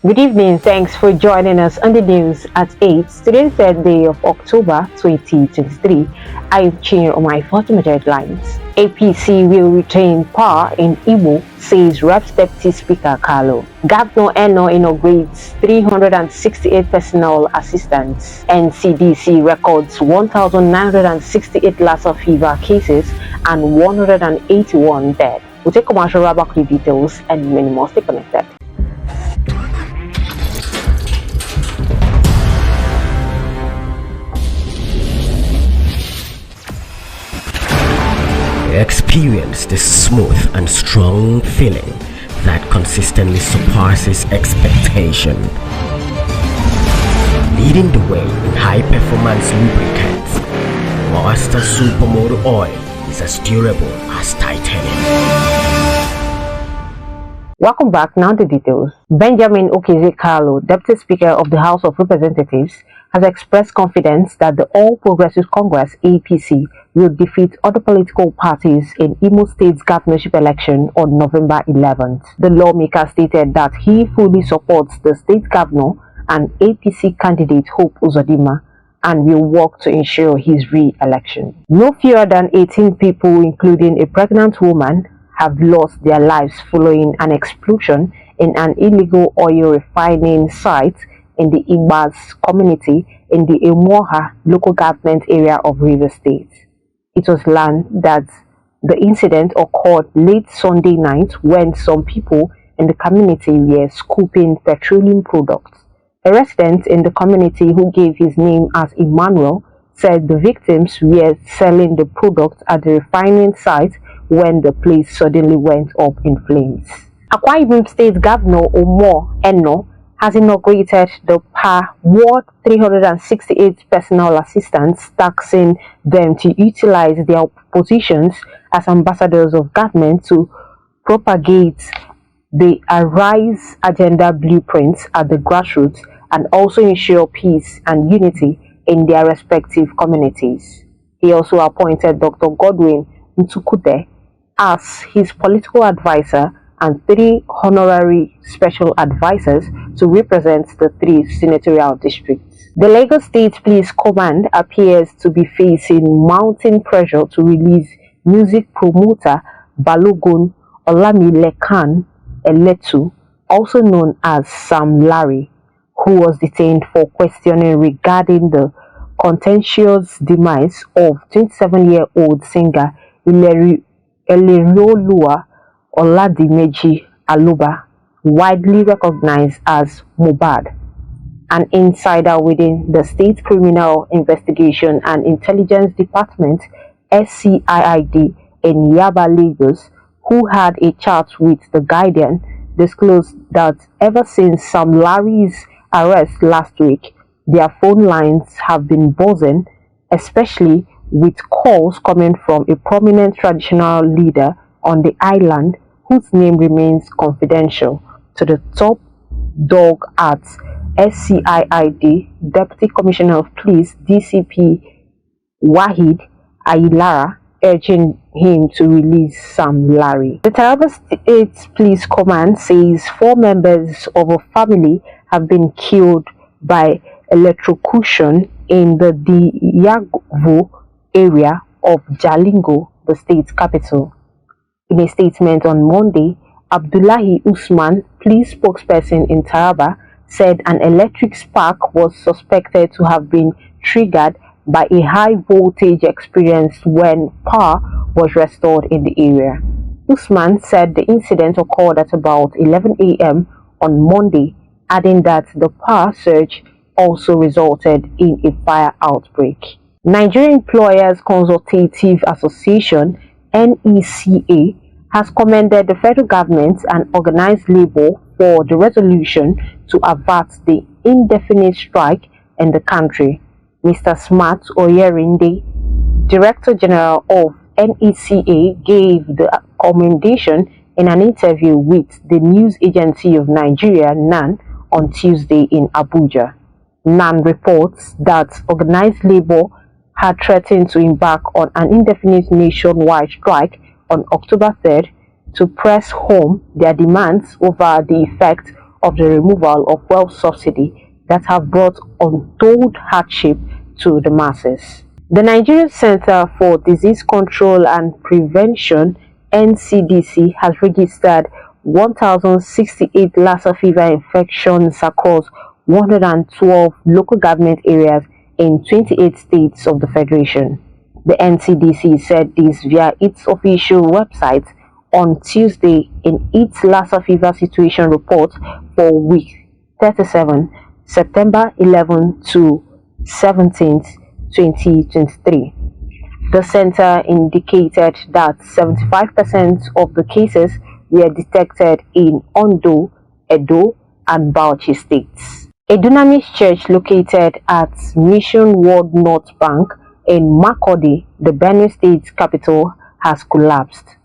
Good evening. Thanks for joining us on the news at 8. Today's 3rd day of October 2023. I'm Chinyo on my Fatima headlines. APC will retain power in Imo, says Reps Deputy Speaker Carlo. Governor Eno inaugurates 368 personal assistants. NCDC records 1,968 Lassa fever cases and 181 dead. We'll take commercial back to details and many more. Stay connected. Experience the smooth and strong feeling that consistently surpasses expectation. Leading the way in high-performance lubricants, Master Supermoto Oil is as durable as titanium. Welcome back. Now the details. Benjamin Okezie-Carlo, Deputy Speaker of the House of Representatives, has expressed confidence that the All Progressives Congress (APC) will defeat other political parties in Imo State's governorship election on November 11th. The lawmaker stated that he fully supports the state governor and APC candidate Hope Uzodinma and will work to ensure his re-election. No fewer than 18 people, including a pregnant woman, have lost their lives following an explosion in an illegal oil refining site in the Igbas community in the Emoha local government area of Rivers State. It was learned that the incident occurred late Sunday night when some people in the community were scooping petroleum products. A resident in the community who gave his name as Emmanuel said the victims were selling the product at the refining site when the place suddenly went up in flames. Akwa Ibom State Governor Omo Eno has inaugurated the PA Ward 368 personal assistants, taxing them to utilize their positions as ambassadors of government to propagate the Arise Agenda blueprints at the grassroots and also ensure peace and unity in their respective communities. He also appointed Dr. Godwin Ntukude as his political advisor and 3 honorary special advisors to represent the 3 senatorial districts. The Lagos State Police Command appears to be facing mounting pressure to release music promoter Balogun Olamilekan Eletu, also known as Sam Larry, who was detained for questioning regarding the contentious demise of 27-year-old singer Ilerioluwa Oladimeji Aloba, widely recognized as Mohbad. An insider within the State Criminal Investigation and Intelligence Department (SCIID) in Yaba, Lagos, who had a chat with The Guardian, disclosed that ever since Sam Larry's arrest last week, their phone lines have been buzzing, especially with calls coming from a prominent traditional leader on the island whose name remains confidential to the top dog at SCIID, Deputy Commissioner of Police DCP Wahid Ayilara, urging him to release Sam Larry. The Taraba State Police Command says 4 members of a family have been killed by electrocution in the Diyago area of Jalingo, the state capital. In a statement on Monday, Abdullahi Usman, police spokesperson in Taraba, said an electric spark was suspected to have been triggered by a high voltage experienced when power was restored in the area. Usman said the incident occurred at about 11 a.m. on Monday, adding that the power surge also resulted in a fire outbreak. Nigerian Employers Consultative Association (NECA) has commended the federal government and organized labor for the resolution to avert the indefinite strike in the country. Mr. Smart Oyerinde, Director General of NECA, gave the commendation in an interview with the News Agency of Nigeria (NAN) on Tuesday in Abuja. NAN reports that organized labor had threatened to embark on an indefinite nationwide strike on October 3rd to press home their demands over the effect of the removal of wealth subsidy that have brought untold hardship to the masses. The Nigerian Center for Disease Control and Prevention (NCDC) has registered 1,068 Lassa fever infections across 112 local government areas in 28 states of the Federation. The NCDC said this via its official website on Tuesday in its Lassa fever situation report for week 37, September 11 to 17, 2023. The center indicated that 75% of the cases were detected in Ondo, Edo, and Bauchi states. A Dunamis church located at Mission World North Bank in Makurdi, the Benue State capital, has collapsed.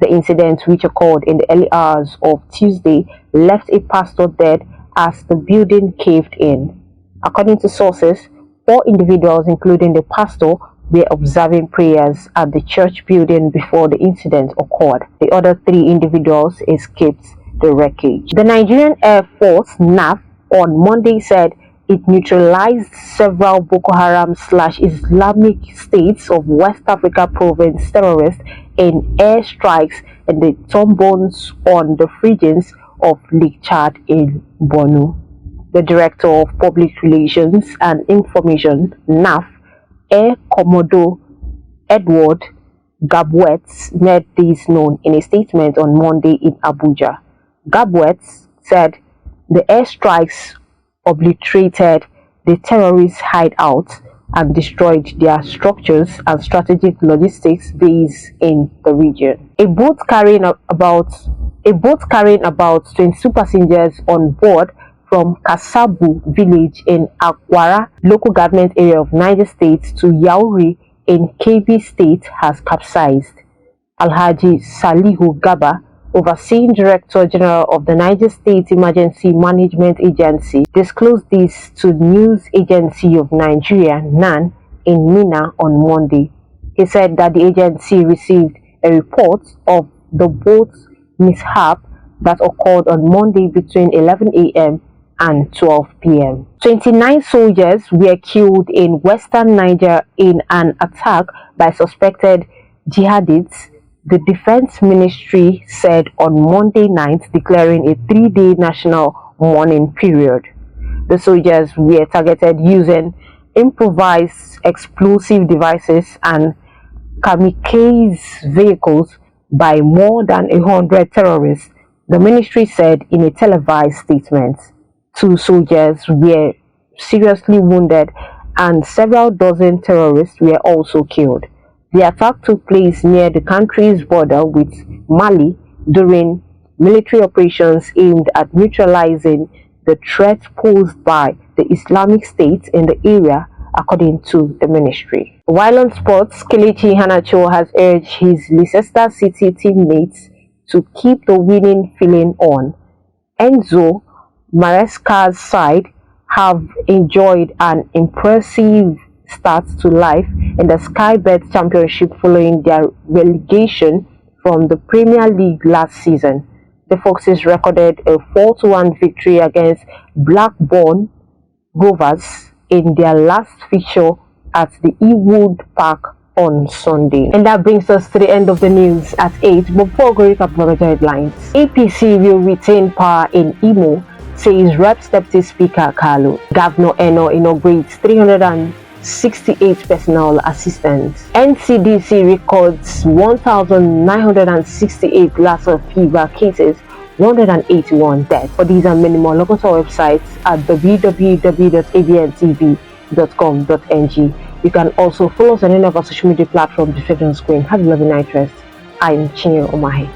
The incident, which occurred in the early hours of Tuesday, left a pastor dead as the building caved in. According to sources, 4 individuals, including the pastor, were observing prayers at the church building before the incident occurred. The other 3 individuals escaped the wreckage. The Nigerian Air Force (NAF) on Monday said it neutralized several Boko Haram/Islamic States of West Africa province terrorists in airstrikes in the Tombones on the fringes of Lake Chad in Borno. The Director of Public Relations and Information (NAF), Air Commodore Edward Gabwet, made this known in a statement on Monday in Abuja. Gabwet said the airstrikes obliterated the terrorists' hideouts and destroyed their structures and strategic logistics bases in the region. A boat carrying about 22 passengers on board from Kasabu village in Akwara local government area of Niger State to Yauri in Kebbi State has capsized. Alhaji Salihu Gaba, overseeing Director General of the Niger State Emergency Management Agency, disclosed this to News Agency of Nigeria (NAN) in Minna on Monday. He said that the agency received a report of the boat's mishap that occurred on Monday between 11 a.m. and 12 p.m. 29 soldiers were killed in western Niger in an attack by suspected jihadists, the Defense Ministry said on Monday night, declaring a 3-day national mourning period. The soldiers were targeted using improvised explosive devices and kamikaze vehicles by more than 100 terrorists, the ministry said in a televised statement. 2 soldiers were seriously wounded and several dozen terrorists were also killed. The attack took place near the country's border with Mali during military operations aimed at neutralizing the threat posed by the Islamic State in the area, according to the ministry. While on sports, Kelechi Iheanacho has urged his Leicester City teammates to keep the winning feeling on. Enzo Maresca's side have enjoyed an impressive start to life in the Sky Bet Championship following their relegation from the Premier League last season. The Foxes recorded a 4-1 victory against Blackburn Rovers in their last fixture at the Ewood Park on Sunday. And that brings us to the end of the news at 8. But before we recap the headlines, APC will retain power in Imo, says Reps Deputy Speaker Kalu. Governor Eno inaugurates 368 personal assistants. NCDC records 1,968 Lassa fever cases, 181 deaths. For these and many more, log on to our websites at www.abntv.com.ng. You can also follow us on any of our social media platforms displayed on screen. Have a lovely night rest. I'm Chinyo Omahe.